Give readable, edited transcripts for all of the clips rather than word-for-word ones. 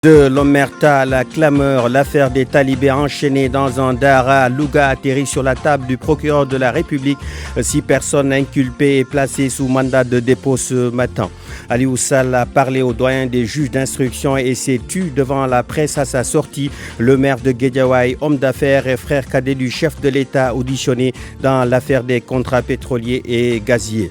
De l'omerta à la clameur, l'affaire des talibés enchaînés dans un dara à Louga atterrit sur la table du procureur de la République. 6 personnes inculpées et placées sous mandat de dépôt ce matin. Aliou Sall a parlé au doyen des juges d'instruction et s'est tu devant la presse à sa sortie. Le maire de Guédiawaye, homme d'affaires et frère cadet du chef de l'État auditionné dans l'affaire des contrats pétroliers et gaziers.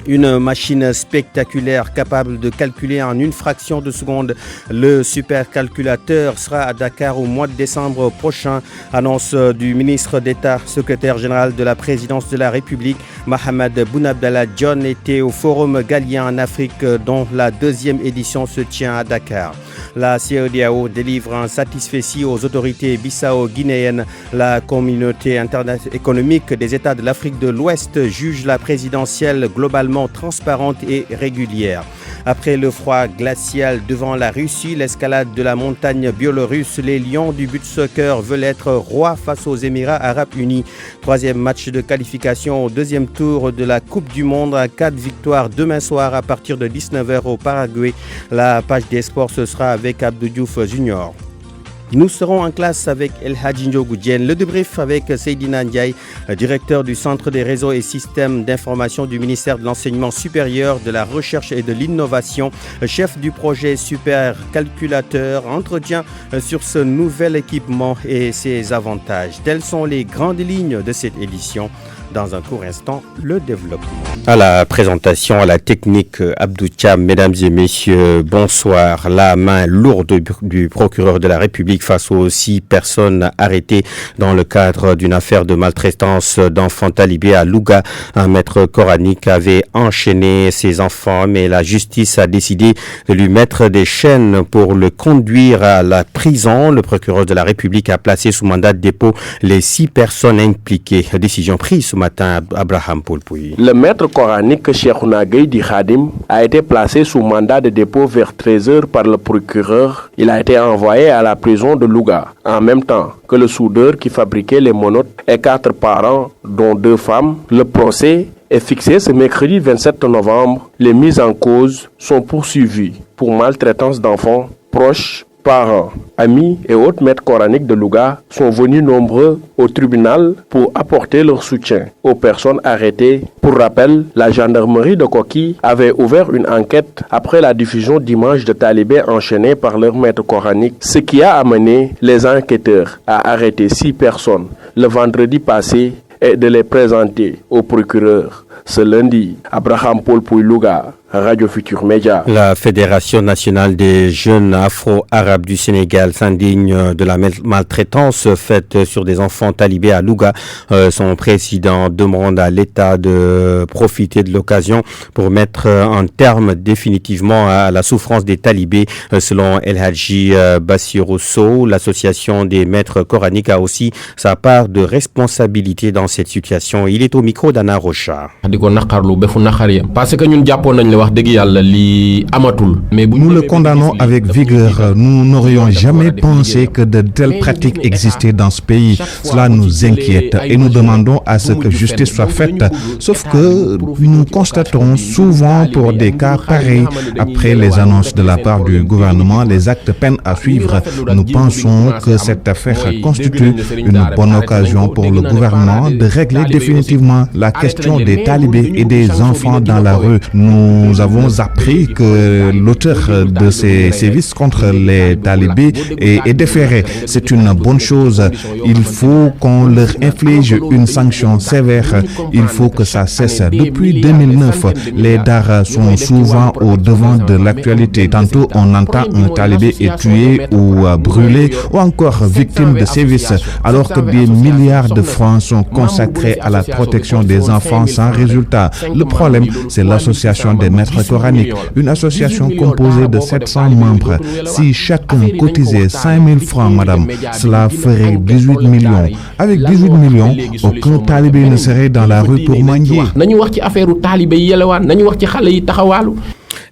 Une machine spectaculaire capable de calculer en une fraction de seconde. Le supercalculateur sera à Dakar au mois de décembre prochain. Annonce du ministre d'État, secrétaire général de la présidence de la République. Mohamed Boun Abdallah Dionne était au Forum Galien en Afrique dont la 2e édition se tient à Dakar. La CEDEAO délivre un satisfecit aux autorités bissau-guinéennes. La communauté économique des États de l'Afrique de l'Ouest juge la présidentielle globalement transparente et régulière. Après le froid glacial devant la Russie, l'escalade de la montagne biélorusse, les Lions du but soccer veulent être rois face aux Émirats arabes unis. 3e match de qualification au 2e tour de la Coupe du Monde à 4 victoires demain soir à partir de 19h au Paraguay. La page des sports, ce sera avec Abdou Diouf Junior. Nous serons en classe avec El Hadji Ndiogou Diène. Le débrief avec Seydina Ndiaye, directeur du Centre des réseaux et systèmes d'information du ministère de l'Enseignement supérieur, de la Recherche et de l'Innovation, chef du projet Supercalculateur. Entretien sur ce nouvel équipement et ses avantages. Telles sont les grandes lignes de cette édition. Dans un court instant, le développement. À la présentation, à la technique, Abdou Thiam, mesdames et messieurs, bonsoir. La main lourde du procureur de la République face aux 6 personnes arrêtées dans le cadre d'une affaire de maltraitance d'enfants talibés à Louga. Un maître coranique avait enchaîné ses enfants, mais la justice a décidé de lui mettre des chaînes pour le conduire à la prison. Le procureur de la République a placé sous mandat de dépôt les 6 personnes impliquées. Décision prise ce matin, Abraham Poulpouy. Le maître coranique Cheikhouna Gueye Di Khadim a été placé sous mandat de dépôt vers 13h par le procureur. Il a été envoyé à la prison de Louga, en même temps que le soudeur qui fabriquait les monotes et 4 parents, dont 2 femmes. Le procès est fixé ce mercredi 27 novembre. Les mises en cause sont poursuivies pour maltraitance d'enfants proches. Parents, amis et autres maîtres coraniques de Louga sont venus nombreux au tribunal pour apporter leur soutien aux personnes arrêtées. Pour rappel, la gendarmerie de Koki avait ouvert une enquête après la diffusion d'images de talibés enchaînés par leurs maîtres coraniques, ce qui a amené les enquêteurs à arrêter 6 personnes le vendredi passé et de les présenter au procureur ce lundi. Abraham Poulpouy Louga, Radio Futur Média. La Fédération nationale des jeunes afro-arabes du Sénégal s'indigne de la maltraitance faite sur des enfants talibés à Louga. Son président demande à l'État de profiter de l'occasion pour mettre un terme définitivement à la souffrance des talibés. Selon El Hadji Bassirou Sow, l'association des maîtres coraniques a aussi sa part de responsabilité dans cette situation. Il est au micro d'Anna Rocha. Nous le condamnons avec vigueur. Nous n'aurions jamais pensé que de telles pratiques existaient dans ce pays. Cela nous inquiète et nous demandons à ce que justice soit faite. Sauf que nous constatons souvent pour des cas pareils, après les annonces de la part du gouvernement, les actes peinent à suivre. Nous pensons que cette affaire constitue une bonne occasion pour le gouvernement de régler définitivement la question des talibés et des enfants dans la rue. Nous avons appris que l'auteur de ces sévices contre les talibés est déféré. C'est une bonne chose. Il faut qu'on leur inflige une sanction sévère. Il faut que ça cesse. Depuis 2009, les daras sont souvent au devant de l'actualité. Tantôt, on entend un talibé est tué ou brûlé ou encore victime de sévices, alors que des milliards de francs sont consacrés à la protection des enfants sans résultat. Le problème, c'est l'association des maîtres coraniques, une association composée de 700 membres. Si chacun cotisait 5 000 francs, madame, cela ferait 18 millions. Avec 18 millions, aucun talibé ne serait dans la rue pour mendier.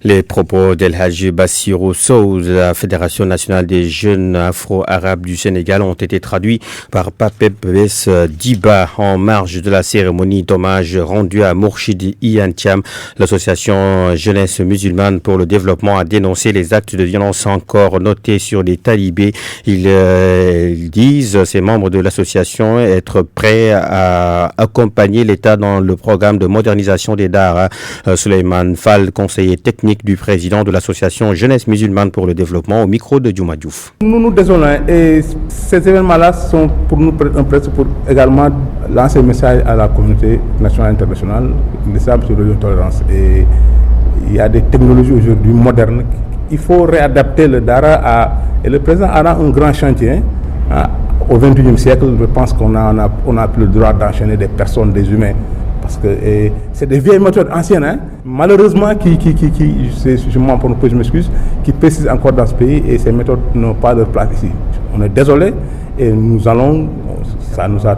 Les propos d'El Hadji Bassirou Sow de la Fédération nationale des jeunes afro-arabes du Sénégal ont été traduits par Pape Bess Diba en marge de la cérémonie d'hommage rendue à Mourchid Iyantiam. L'association Jeunesse musulmane pour le développement a dénoncé les actes de violence encore notés sur les talibés. Ils disent, ces membres de l'association, être prêts à accompagner l'État dans le programme de modernisation des Dara. Souleymane Fall, conseiller technique du président de l'association Jeunesse musulmane pour le développement, au micro de Djouma Diouf. Nous nous désolons et ces événements-là sont pour nous un prétexte pour également lancer un message à la communauté nationale et internationale, l'islam sur la tolérance. Et il y a des technologies aujourd'hui modernes. Il faut réadapter le Dara et le président a un grand chantier. Au XXIe siècle, je pense qu'on a plus le droit d'enchaîner des personnes, des humains. Parce que c'est des vieilles méthodes anciennes, malheureusement, je m'excuse, qui persistent encore dans ce pays et ces méthodes n'ont pas leur place ici. On est désolé et ça nous a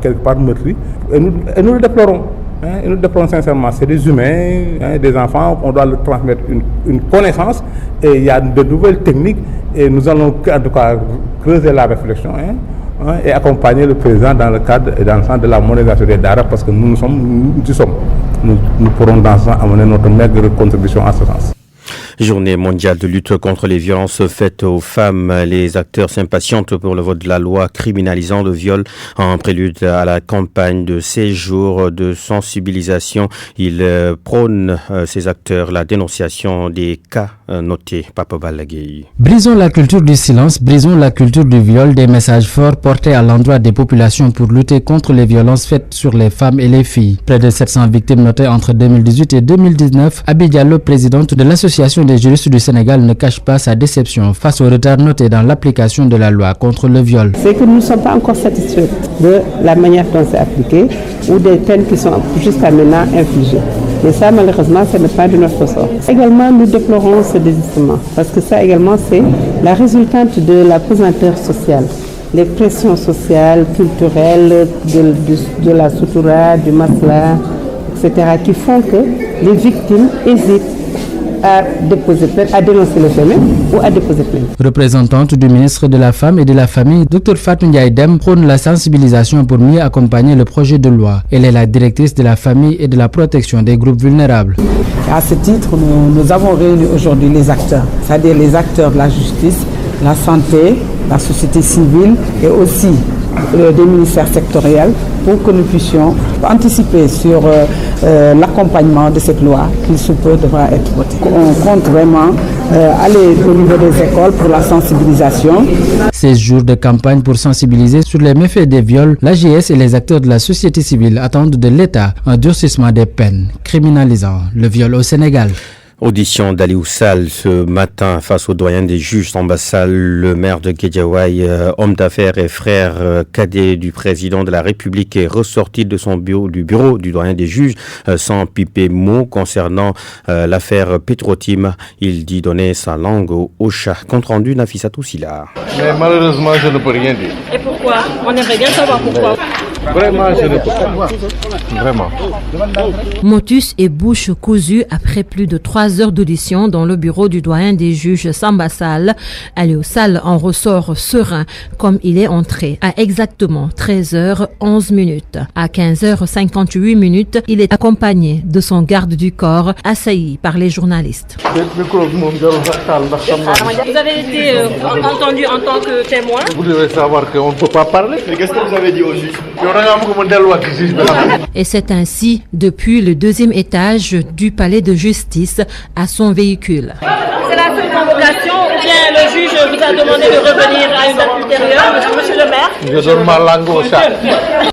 quelque part meurtri et nous le déplorons. Et nous le déplorons sincèrement. C'est des humains, des enfants, on doit leur transmettre une connaissance et il y a de nouvelles techniques et nous allons en tout cas creuser la réflexion. Et accompagner le président dans le cadre et dans le sens de la modernisation des Dara parce que nous pourrons dans ce sens amener notre maigre contribution en ce sens. Journée mondiale de lutte contre les violences faites aux femmes. Les acteurs s'impatientent pour le vote de la loi criminalisant le viol en prélude à la campagne de 16 jours de sensibilisation. Ils prônent, ces acteurs, la dénonciation des cas notés. Papa Balagui. Brisons la culture du silence, brisons la culture du viol, des messages forts portés à l'endroit des populations pour lutter contre les violences faites sur les femmes et les filles. Près de 700 victimes notées entre 2018 et 2019. Abi Diallo, présidente de l'association des juristes du Sénégal, ne cache pas sa déception face au retard noté dans l'application de la loi contre le viol. C'est que nous ne sommes pas encore satisfaits de la manière dont c'est appliqué ou des peines qui sont jusqu'à maintenant infligées. Mais ça, malheureusement, ce n'est pas de notre ressort. Également, nous déplorons ce désistement parce que ça également, c'est la résultante de la pesanteur sociale. Les pressions sociales, culturelles, de la sutura, du masla, etc., qui font que les victimes hésitent à déposer plainte, à dénoncer le fait ou à déposer plainte. Représentante du ministre de la Femme et de la Famille, Dr Fatou Ndiaye Dème prône la sensibilisation pour mieux accompagner le projet de loi. Elle est la directrice de la famille et de la protection des groupes vulnérables. À ce titre, nous avons réuni aujourd'hui les acteurs, c'est-à-dire les acteurs de la justice, la santé, la société civile et aussi des ministères sectoriels pour que nous puissions anticiper sur l'accompagnement de cette loi qui sous peu devra être votée. On compte vraiment aller au niveau des écoles pour la sensibilisation. 16 jours de campagne pour sensibiliser sur les méfaits des viols, l'AGS et les acteurs de la société civile attendent de l'État un durcissement des peines criminalisant le viol au Sénégal. Audition d'Aliou Sall ce matin face au doyen des juges Samba Sall, le maire de Guédiawaye, homme d'affaires et frère cadet du président de la République, est ressorti de son bureau, du bureau du doyen des juges sans piper mot concernant l'affaire Petro-Tim. Il dit donner sa langue au chat. Compte rendu Nafissatou Silla. Mais malheureusement, je ne peux rien dire. Et pourquoi? On aimerait bien savoir pourquoi. Vraiment, je ne peux pas. Vraiment. Motus et bouche cousue après plus de 3 heures d'audition dans le bureau du doyen des juges Samba Sall. Aliou Sall en ressort serein comme il est entré à exactement 13h11. À 15h58, il est accompagné de son garde du corps assailli par les journalistes. Vous avez été entendu en tant que témoin. Vous devez savoir qu'on ne peut pas parler. Mais qu'est-ce que vous avez dit au juge? Et c'est ainsi depuis le 2e étage du palais de justice à son véhicule. C'est la seule convocation ou bien le juge vous a demandé de revenir à une date ultérieure, monsieur le maire? Je donne ma langue au chat.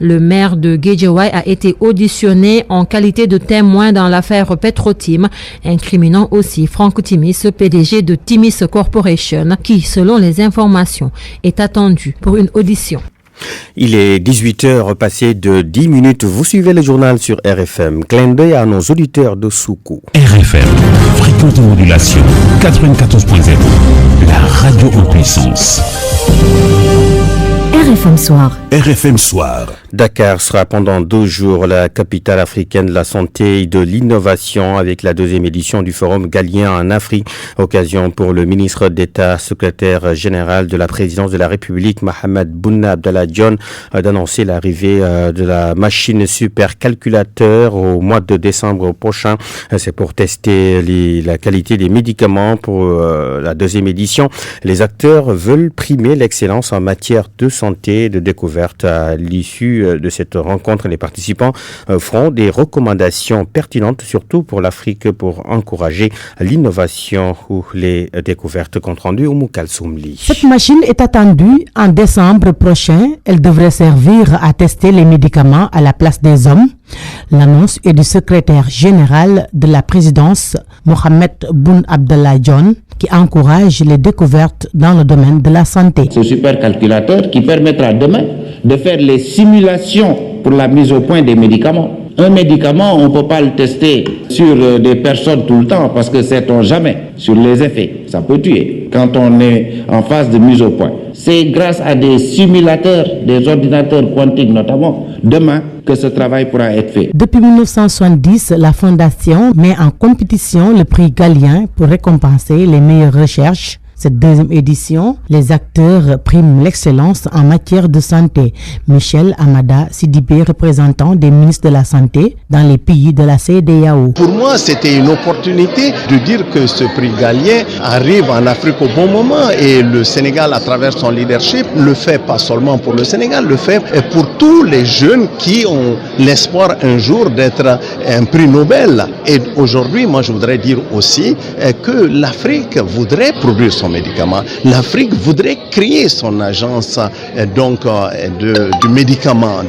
Le maire de Guédiawaye a été auditionné en qualité de témoin dans l'affaire Petro-Tim, incriminant aussi Franck Timis, PDG de Timis Corporation, qui, selon les informations, est attendu pour une audition. Il est 18h passé de 10 minutes. Vous suivez le journal sur RFM. Clin d'œil à nos auditeurs de Soukou. RFM, fréquence de modulation 94.0, la radio en puissance. RFM Soir. RFM Soir. Dakar sera pendant 2 jours la capitale africaine de la santé et de l'innovation avec la 2e édition du Forum Galien en Afrique. Occasion pour le ministre d'État, secrétaire général de la présidence de la République, Mohamed Boun Abdallah Dionne, d'annoncer l'arrivée de la machine supercalculateur au mois de décembre prochain. C'est pour tester la qualité des médicaments pour la 2e édition. Les acteurs veulent primer l'excellence en matière de santé et de découverte. À l'issue de cette rencontre, les participants feront des recommandations pertinentes, surtout pour l'Afrique, pour encourager l'innovation ou les découvertes. Compte rendu au Moukalsoumli. Cette machine est attendue en décembre prochain. Elle devrait servir à tester les médicaments à la place des hommes. L'annonce est du secrétaire général de la présidence, Mohamed Boun Abdallah Dionne, qui encourage les découvertes dans le domaine de la santé. Ce supercalculateur qui permettra demain de faire les simulations pour la mise au point des médicaments. Un médicament, on ne peut pas le tester sur des personnes tout le temps parce que sait-on jamais sur les effets. Ça peut tuer quand on est en phase de mise au point. C'est grâce à des simulateurs, des ordinateurs quantiques notamment, demain, que ce travail pourra être fait. Depuis 1970, la Fondation met en compétition le prix Galien pour récompenser les meilleures recherches. Cette 2e édition, les acteurs priment l'excellence en matière de santé. Michel Amada Sidibé, représentant des ministres de la Santé dans les pays de la CEDEAO. Pour moi, c'était une opportunité de dire que ce prix Galien arrive en Afrique au bon moment et le Sénégal, à travers son leadership, le fait pas seulement pour le Sénégal, le fait pour tous les jeunes qui ont l'espoir un jour d'être un prix Nobel. Et aujourd'hui, moi, je voudrais dire aussi que l'Afrique voudrait produire son médicament. L'Afrique voudrait créer son agence du médicament,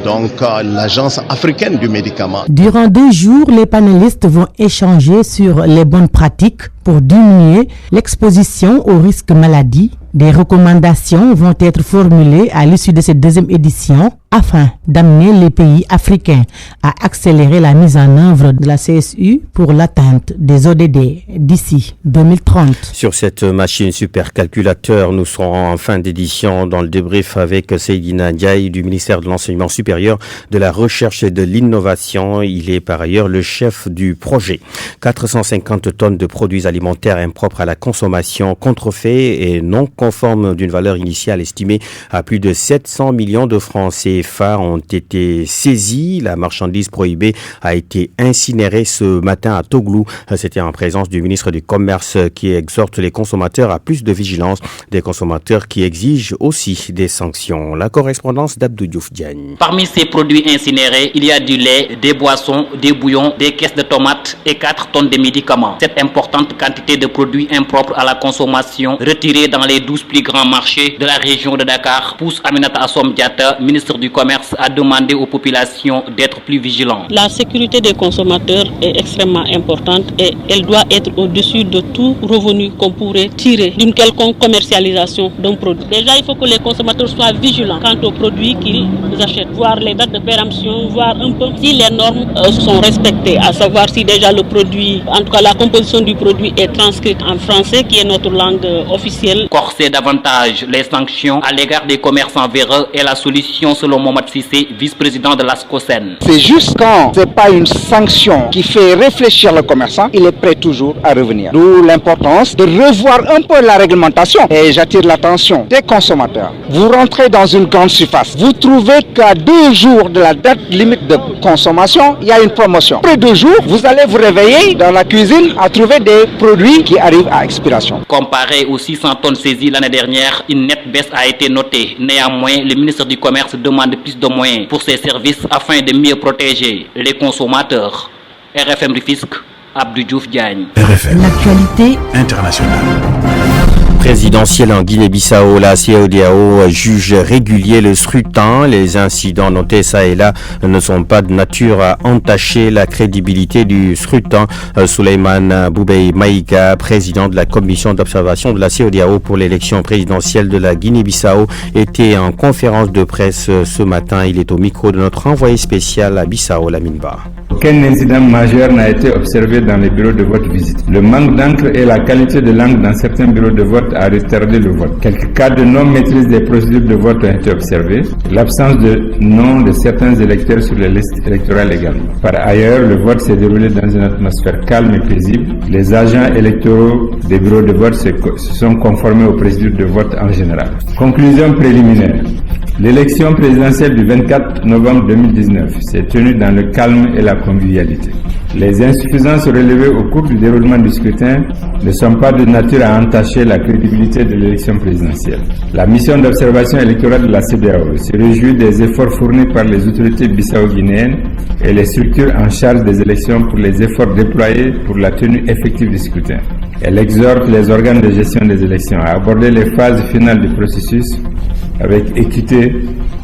l'agence africaine du médicament. Durant 2 jours, les panélistes vont échanger sur les bonnes pratiques pour diminuer l'exposition aux risques maladies. Des recommandations vont être formulées à l'issue de cette 2e édition afin d'amener les pays africains à accélérer la mise en œuvre de la CSU pour l'atteinte des ODD d'ici 2030. Sur cette machine supercalculateur, nous serons en fin d'édition dans le débrief avec Seydina Ndiaye du ministère de l'Enseignement supérieur, de la Recherche et de l'Innovation. Il est par ailleurs le chef du projet. 450 tonnes de produits alimentaires impropres à la consommation, contrefaits et non conformes d'une valeur initiale estimée à plus de 700 millions de francs CFA ont été saisis. La marchandise prohibée a été incinérée ce matin à Toglou. C'était en présence du ministre du Commerce qui exhorte les consommateurs à plus de vigilance. Des consommateurs qui exigent aussi des sanctions. La correspondance d'Abdou Diouf Diagne. Parmi ces produits incinérés, il y a du lait, des boissons, des bouillons, des caisses de tomates et 4 tonnes de médicaments. Cette importante quantité de produits impropres à la consommation retirés dans les 12 plus grands marchés de la région de Dakar pousse Aminata Assom Diatta, ministre du Commerce, à demander aux populations d'être plus vigilants. La sécurité des consommateurs est extrêmement importante et elle doit être au-dessus de tout revenu qu'on pourrait tirer d'une quelconque commercialisation d'un produit. Déjà, il faut que les consommateurs soient vigilants quant aux produits qu'ils achètent, voir les dates de péremption, voir un peu si les normes sont respectées, à savoir si déjà le produit, en tout cas la composition du produit est transcrite en français, qui est notre langue officielle. Corser davantage les sanctions à l'égard des commerçants véreux est la solution selon Mohamed Sissé, vice-président de l'ASCOSEN. C'est juste quand ce n'est pas une sanction qui fait réfléchir le commerçant, il est prêt toujours à revenir. D'où l'importance de revoir un peu la réglementation. Et j'attire l'attention des consommateurs. Vous rentrez dans une grande surface, vous trouvez qu'à 2 jours de la date limite de consommation, il y a une promotion. Après 2 jours, vous allez vous réveiller dans la cuisine à trouver des produits qui arrivent à expiration. Comparé aux 600 tonnes saisies l'année dernière, une nette baisse a été notée. Néanmoins, le ministre du Commerce demande plus de moyens pour ses services afin de mieux protéger les consommateurs. RFM Rufisque, Abdou Diouf Diagne. RFM. L'actualité internationale. Présidentielle en Guinée-Bissau, la CEDEAO juge régulier le scrutin. Les incidents notés ça et là ne sont pas de nature à entacher la crédibilité du scrutin. Souleymane Boubei Maïga, président de la commission d'observation de la CEDEAO pour l'élection présidentielle de la Guinée-Bissau, était en conférence de presse ce matin. Il est au micro de notre envoyé spécial à Bissau, Lamine Ba. Aucun incident majeur n'a été observé dans les bureaux de vote visités. Le manque d'encre et la qualité de l'encre dans certains bureaux de vote a retardé le vote. Quelques cas de non-maîtrise des procédures de vote ont été observés. L'absence de nom de certains électeurs sur les listes électorales également. Par ailleurs, le vote s'est déroulé dans une atmosphère calme et paisible. Les agents électoraux des bureaux de vote se sont conformés aux procédures de vote en général. Conclusion préliminaire. L'élection présidentielle du 24 novembre 2019 s'est tenue dans le calme et la convivialité. Les insuffisances relevées au cours du déroulement du scrutin ne sont pas de nature à entacher la crédibilité de l'élection présidentielle. La mission d'observation électorale de la CEDEAO se réjouit des efforts fournis par les autorités bissau-guinéennes et les structures en charge des élections pour les efforts déployés pour la tenue effective du scrutin. Elle exhorte les organes de gestion des élections à aborder les phases finales du processus avec équité,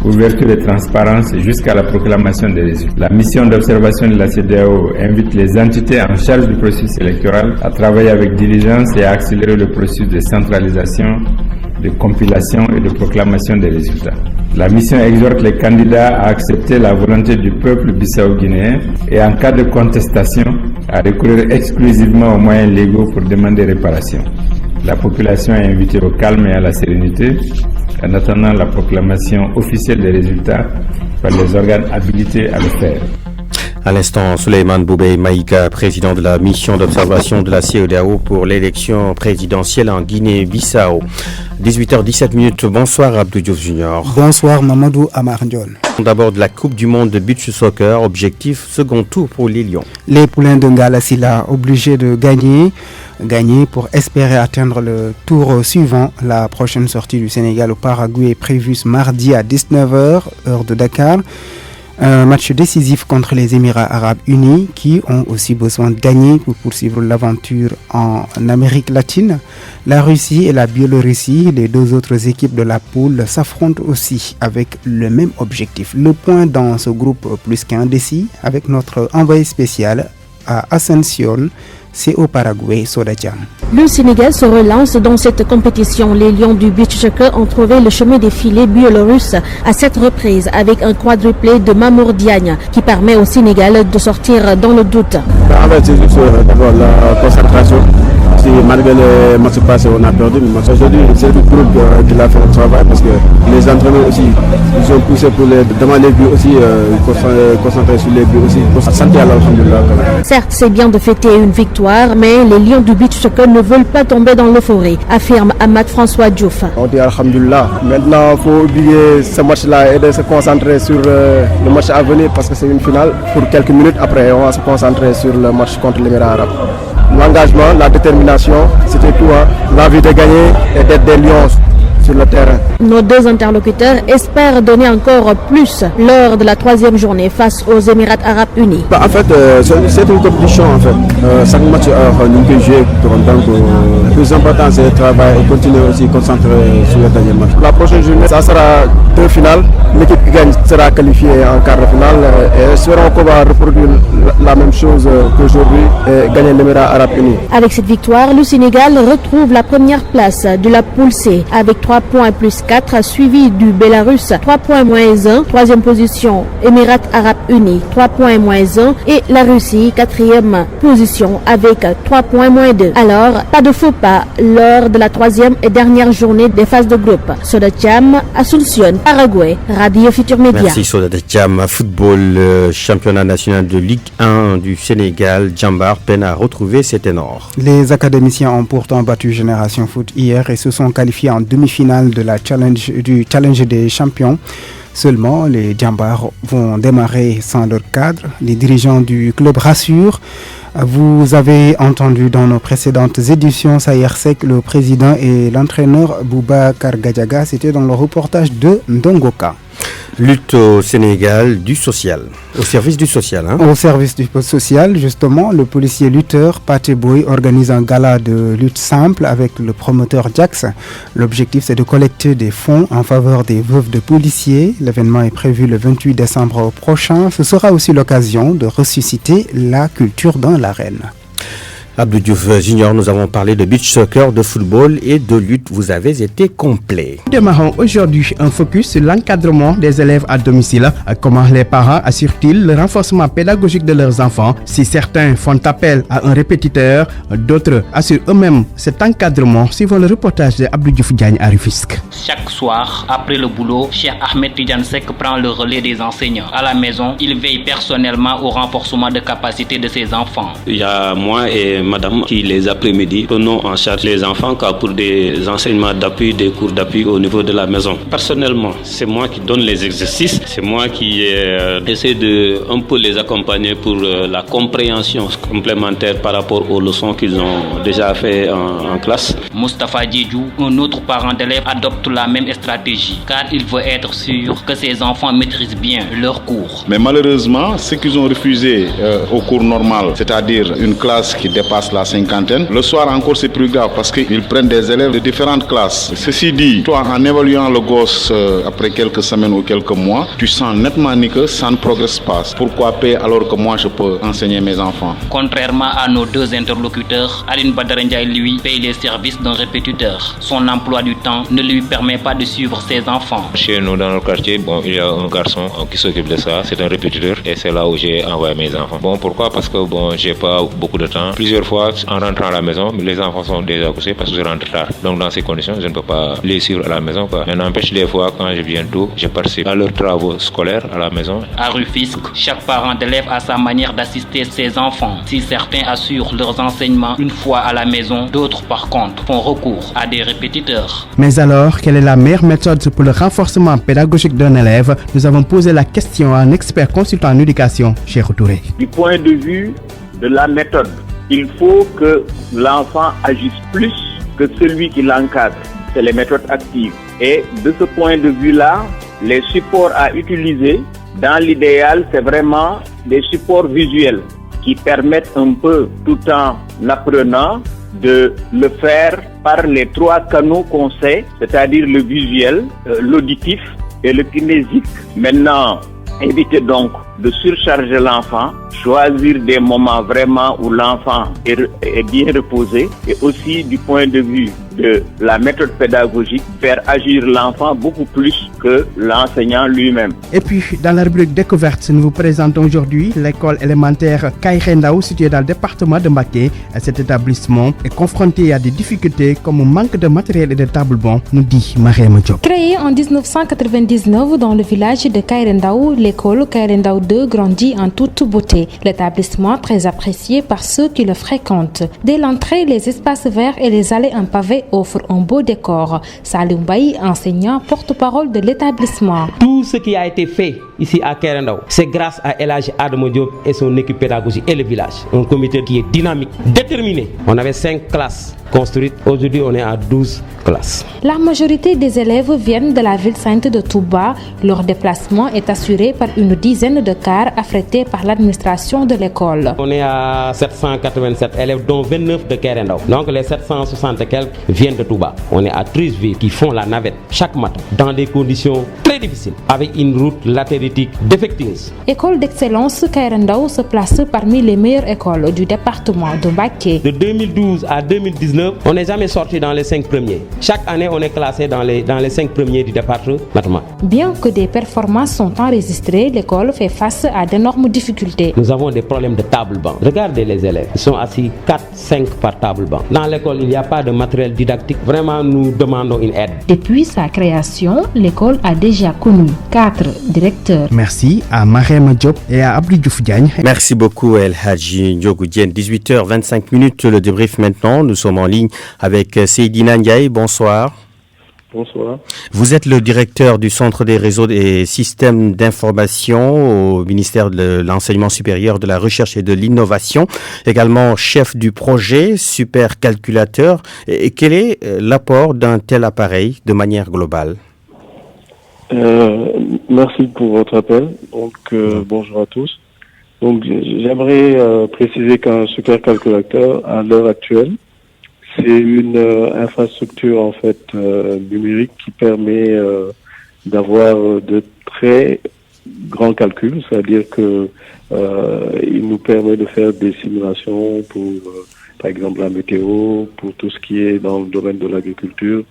ouverture et transparence jusqu'à la proclamation des résultats. La mission d'observation de la CEDEAO invite les entités en charge du processus électoral à travailler avec diligence et à accélérer le processus de centralisation, de compilation et de proclamation des résultats. La mission exhorte les candidats à accepter la volonté du peuple bissau-guinéen et en cas de contestation, à recourir exclusivement aux moyens légaux pour demander réparation. La population est invitée au calme et à la sérénité en attendant la proclamation officielle des résultats par les organes habilités à le faire. À l'instant, Souleymane Boubey Maïga, président de la mission d'observation de la CEDEAO pour l'élection présidentielle en Guinée-Bissau. 18h17. Bonsoir Abdou Diouf Junior. Bonsoir Mamadou Amar Ndione. D'abord de la Coupe du monde de beach soccer, objectif second tour pour les Lions. Les poulains de Ngalasila obligés de gagner pour espérer atteindre le tour suivant. La prochaine sortie du Sénégal au Paraguay est prévue ce mardi à 19h, heure de Dakar. Un match décisif contre les Émirats Arabes Unis qui ont aussi besoin de gagner pour poursuivre l'aventure en Amérique latine. La Russie et la Biélorussie, les deux autres équipes de la poule, s'affrontent aussi avec le même objectif. Le point dans ce groupe plus qu'indécis avec notre envoyé spécial à Ascension. C'est au Paraguay, Sodajam. Le Sénégal se relance dans cette compétition. Les Lions du beach soccer ont trouvé le chemin des filets biélorusses à 7 reprises avec un quadruplé de Mamour Diagne qui permet au Sénégal de sortir dans le doute. En fait, c'est juste d'abord la concentration. Si malgré les matchs passés, on a perdu, mais aujourd'hui, c'est le groupe qui a fait le travail parce que les entraîneurs aussi, ils ont poussé pour devant les buts aussi, concentrer sur les buts aussi, pour santé à l'alhamdoulilah. Certes, c'est bien de fêter une victoire, mais les Lions du beach soccer ne veulent pas tomber dans l'euphorie, affirme Ahmad François Diouf. On dit alhamdoulilah. Maintenant, il faut oublier ce match-là et de se concentrer sur le match à venir parce que c'est une finale. Pour quelques minutes après, on va se concentrer sur le match contre l'Émirat arabe. L'engagement, la détermination, c'était tout. L'envie de gagner et d'être des lions sur le terrain. Nos deux interlocuteurs espèrent donner encore plus lors de la 3e journée face aux Émirats Arabes Unis. En fait, c'est une compétition. En fait. Chaque match, nous pouvons jouer. Donc, le plus important, c'est le travail et continuer aussi à concentrer sur le dernier match. La prochaine journée, ça sera 2 finales. L'équipe qui gagne sera qualifiée en quart de finale. Et espérons qu'on va reproduire la même chose qu'aujourd'hui et gagner l'Émirat Arabes Unis. Avec cette victoire, le Sénégal retrouve la première place de la poule C avec 3 points plus 4, suivi du Bélarus 3 points moins 1, 3e position Émirats Arabes Unis 3 points moins 1 et la Russie 4e position avec 3 points moins 2. Alors, pas de faux pas lors de la 3e et dernière journée des phases de groupe. Sodajam, Asunción, Paraguay, Radio Futur Média. Merci Sodajam. Football, championnat national de Ligue 1 du Sénégal, Djambar peine à retrouver ses ténors. Les académiciens ont pourtant battu Génération Foot hier et se sont qualifiés en demi-finale du challenge des champions. Seulement, les Djambars vont démarrer sans leur cadre. Les dirigeants du club rassurent. Vous avez entendu dans nos précédentes éditions Sayer Sek, le président et l'entraîneur Boubacar Gadiaga. C'était dans le reportage de Ndongoka. Lutte au Sénégal du social, au service du social. Au service du social, justement, le policier lutteur Paté Boy organise un gala de lutte simple avec le promoteur Jax. L'objectif, c'est de collecter des fonds en faveur des veuves de policiers. L'événement est prévu le 28 décembre prochain. Ce sera aussi l'occasion de ressusciter la culture dans l'arène. Abdou Diouf Junior, nous avons parlé de beach soccer, de football et de lutte. Vous avez été complet. Nous démarrons aujourd'hui un focus sur l'encadrement des élèves à domicile. Comment les parents assurent-ils le renforcement pédagogique de leurs enfants? Si certains font appel à un répétiteur, d'autres assurent eux-mêmes cet encadrement. Suivant le reportage de Abdou Diouf Diagne à Rufisque. Chaque soir, après le boulot, Cheikh Ahmed Tidiane Seck prend le relais des enseignants. À la maison, il veille personnellement au renforcement de capacité de ses enfants. Il y a moi et madame qui les après-midi prenons en charge les enfants pour des enseignements d'appui, des cours d'appui au niveau de la maison. Personnellement, c'est moi qui donne les exercices, c'est moi qui essaie de un peu les accompagner pour la compréhension complémentaire par rapport aux leçons qu'ils ont déjà fait en classe. Moustapha Djedjou, un autre parent d'élève, adopte la même stratégie car il veut être sûr que ses enfants maîtrisent bien leurs cours. Mais malheureusement, ceux qu'ils ont refusé au cours normal, c'est-à-dire une classe qui dépasse la cinquantaine, le soir encore c'est plus grave parce qu'ils prennent des élèves de différentes classes. Ceci dit, toi en évaluant le gosse après quelques semaines ou quelques mois, tu sens nettement que ça ne progresse pas. Pourquoi payer alors que moi je peux enseigner mes enfants? Contrairement à nos deux interlocuteurs, Aline Badara Ndiaye lui paye les services d'un répétiteur. Son emploi du temps ne lui permet pas de suivre ses enfants. Chez nous dans notre quartier, il y a un garçon qui s'occupe de ça, c'est un répétiteur et c'est là où j'ai envoyé mes enfants. Pourquoi? Parce que j'ai pas beaucoup de temps. Plusieurs fois, en rentrant à la maison, les enfants sont déjà couchés parce que je rentre tard. Donc dans ces conditions, je ne peux pas les suivre à la maison. Mais n'empêche, des fois, quand je viens tôt, je participe à leurs travaux scolaires à la maison. À Rufisque, chaque parent d'élève a sa manière d'assister ses enfants. Si certains assurent leurs enseignements une fois à la maison, d'autres par contre font recours à des répétiteurs. Mais alors, quelle est la meilleure méthode pour le renforcement pédagogique d'un élève? Nous avons posé la question à un expert consultant en éducation, Cheikh Touré. Du point de vue de la méthode, il faut que l'enfant agisse plus que celui qui l'encadre. C'est les méthodes actives. Et de ce point de vue-là, les supports à utiliser, dans l'idéal, c'est vraiment des supports visuels qui permettent un peu, tout en apprenant, de le faire par les trois canaux qu'on sait, c'est-à-dire le visuel, l'auditif et le kinésique. Maintenant, évitez donc de surcharger l'enfant, choisir des moments vraiment où l'enfant est bien reposé et aussi du point de vue de la méthode pédagogique, faire agir l'enfant beaucoup plus que l'enseignant lui-même. Et puis, dans la rubrique découverte, nous vous présentons aujourd'hui l'école élémentaire Kairendao située dans le département de Mbacké. Cet établissement est confronté à des difficultés comme un manque de matériel et de table-banc, nous dit Mariam Diop. Créée en 1999 dans le village de Kairendao, l'école Kairendao 2 grandit en toute beauté. L'établissement très apprécié par ceux qui le fréquentent. Dès l'entrée, les espaces verts et les allées en pavé offrent un beau décor. Salim Baye, enseignant, porte-parole de l'établissement. Tout ce qui a été fait ici à Kairendao, c'est grâce à El Hadji Adamo Diop et son équipe pédagogique et le village. Un comité qui est dynamique, déterminé. On avait 5 classes construites. Aujourd'hui, on est à 12 classes. La majorité des élèves viennent de la ville sainte de Touba. Leur déplacement est assuré par une dizaine de cars affrétés par l'administration de l'école. On est à 787 élèves, dont 29 de Kairendao. Donc les 760 et quelques viennent de Touba. On est à 13 villes qui font la navette chaque matin dans des conditions très difficiles, avec une route latéritique défectueuse. École d'excellence Kairendao se place parmi les meilleures écoles du département de Mbacké. De 2012 à 2019, on n'est jamais sorti dans les 5 premiers. Chaque année, on est classé dans les 5 premiers du département. Bien que des performances sont enregistrées, l'école fait face à d'énormes difficultés. Nous avons des problèmes de table-banc. Regardez les élèves. Ils sont assis 4-5 par table-banc. Dans l'école, il n'y a pas de matériel didactique. Vraiment, nous demandons une aide. Depuis sa création, l'école a déjà connu 4 directeurs. Merci à Mariam Diop et à Abdou Diouf Diagne. Merci beaucoup El Hadji Ndiogou Diène. 18h25, le débrief maintenant. Nous sommes en ligne avec Seydina Ndiaye. Bonsoir. Bonsoir. Vous êtes le directeur du Centre des réseaux et systèmes d'information au ministère de l'Enseignement supérieur, de la Recherche et de l'Innovation, également chef du projet Supercalculateur. Et quel est l'apport d'un tel appareil de manière globale? Merci pour votre appel. Donc, bonjour à tous. Donc, j'aimerais préciser qu'un supercalculateur, à l'heure actuelle, c'est une infrastructure en fait numérique qui permet d'avoir de très grands calculs, c'est-à-dire que il nous permet de faire des simulations pour par exemple la météo, pour tout ce qui est dans le domaine de l'agriculture.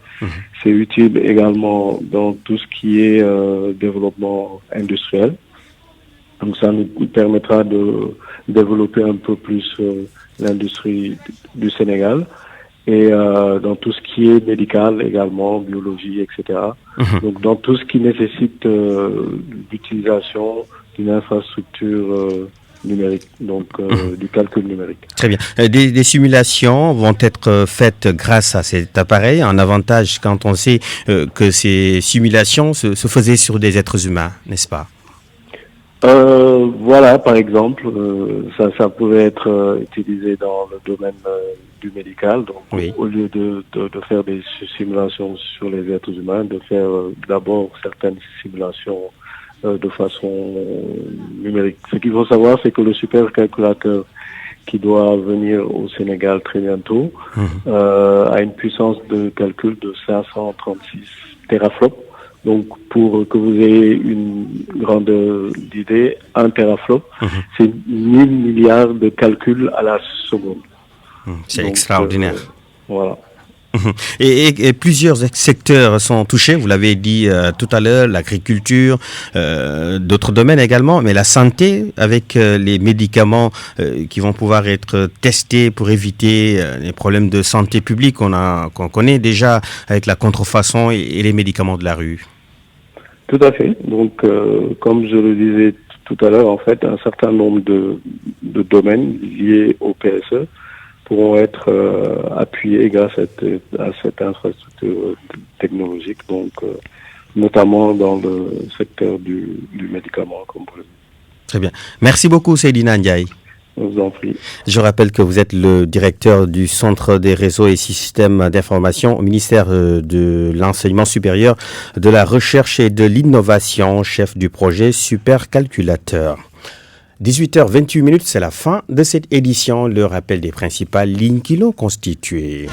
C'est utile également dans tout ce qui est développement industriel. Donc ça nous permettra de développer un peu plus l'industrie du Sénégal. Et dans tout ce qui est médical également, biologie, etc. Donc dans tout ce qui nécessite l'utilisation d'une infrastructure numérique, donc du calcul numérique. Très bien. Des simulations vont être faites grâce à cet appareil. Un avantage quand on sait que ces simulations se faisaient sur des êtres humains, n'est-ce pas? Voilà, par exemple, ça pouvait être utilisé dans le domaine du médical. Donc, au lieu de faire des simulations sur les êtres humains, de faire d'abord certaines simulations de façon numérique. Ce qu'il faut savoir, c'est que le supercalculateur qui doit venir au Sénégal très bientôt a une puissance de calcul de 536 teraflops. Donc, pour que vous ayez une grande idée, un teraflop, c'est 1000 milliards de calculs à la seconde. C'est donc extraordinaire. Voilà. Et plusieurs secteurs sont touchés, vous l'avez dit tout à l'heure, l'agriculture, d'autres domaines également, mais la santé avec les médicaments qui vont pouvoir être testés pour éviter les problèmes de santé publique qu'on connaît déjà avec la contrefaçon et les médicaments de la rue. Tout à fait. Donc, comme je le disais tout à l'heure, en fait, un certain nombre de domaines liés au PSE pourront être appuyés grâce à cette infrastructure technologique, donc notamment dans le secteur du médicament, comme vous le dites. Très bien. Merci beaucoup, Seydina Ndiaye. Je vous en prie. Je rappelle que vous êtes le directeur du Centre des réseaux et systèmes d'information au ministère de l'Enseignement supérieur, de la Recherche et de l'Innovation, chef du projet Supercalculateur. 18h28, c'est la fin de cette édition. Le rappel des principales lignes qui l'ont constituée.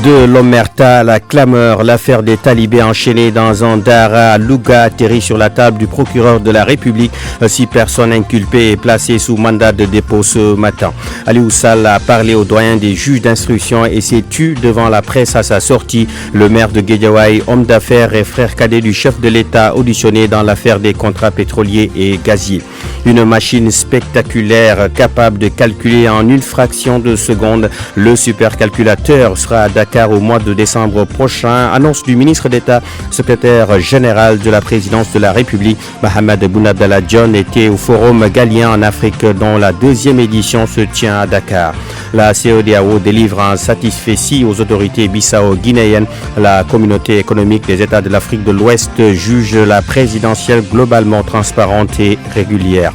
De l'omerta à la clameur, l'affaire des talibés enchaînés dans un dara à Louga atterrit sur la table du procureur de la République. 6 personnes inculpées et placées sous mandat de dépôt ce matin. Aliou Sall a parlé au doyen des juges d'instruction et s'est tu devant la presse à sa sortie. Le maire de Guédiawaye, homme d'affaires et frère cadet du chef de l'État, auditionné dans l'affaire des contrats pétroliers et gaziers. Une machine spectaculaire capable de calculer en une fraction de seconde. Le supercalculateur sera à Dakar au mois de décembre prochain. Annonce du ministre d'État, secrétaire général de la présidence de la République. Mohamed Boun Abdallah Dionne était au Forum Galien en Afrique dont la 2e édition se tient à Dakar. La CEDEAO délivre un satisfecit aux autorités bissau-guinéennes. La communauté économique des États de l'Afrique de l'Ouest juge la présidentielle globalement transparente et régulière.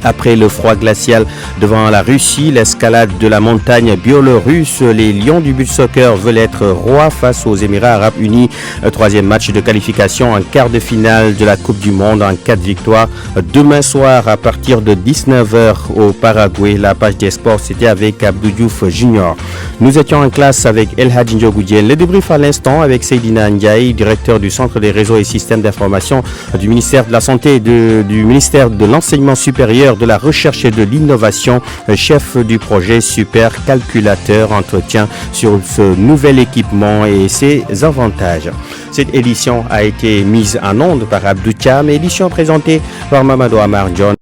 Après le froid glacial devant la Russie, l'escalade de la montagne biélorusse, les Lions du beach soccer veulent être rois face aux Émirats arabes unis. 3e match de qualification en quart de finale de la Coupe du Monde en 4 victoires. Demain soir à partir de 19h au Paraguay. La page des sports, c'était avec Abdou Diouf Junior. Nous étions en classe avec El Hadji Ndiogoudiel. Le débrief à l'instant avec Seydina Ndiaye, directeur du Centre des réseaux et systèmes d'information du ministère de la Santé et du ministère de l'Enseignement supérieur, de la Recherche et de l'Innovation, chef du projet Supercalculateur. Entretien sur ce nouvel équipement et ses avantages. Cette édition a été mise en onde par Abdou Thiam, édition présentée par Mamadou Amar John.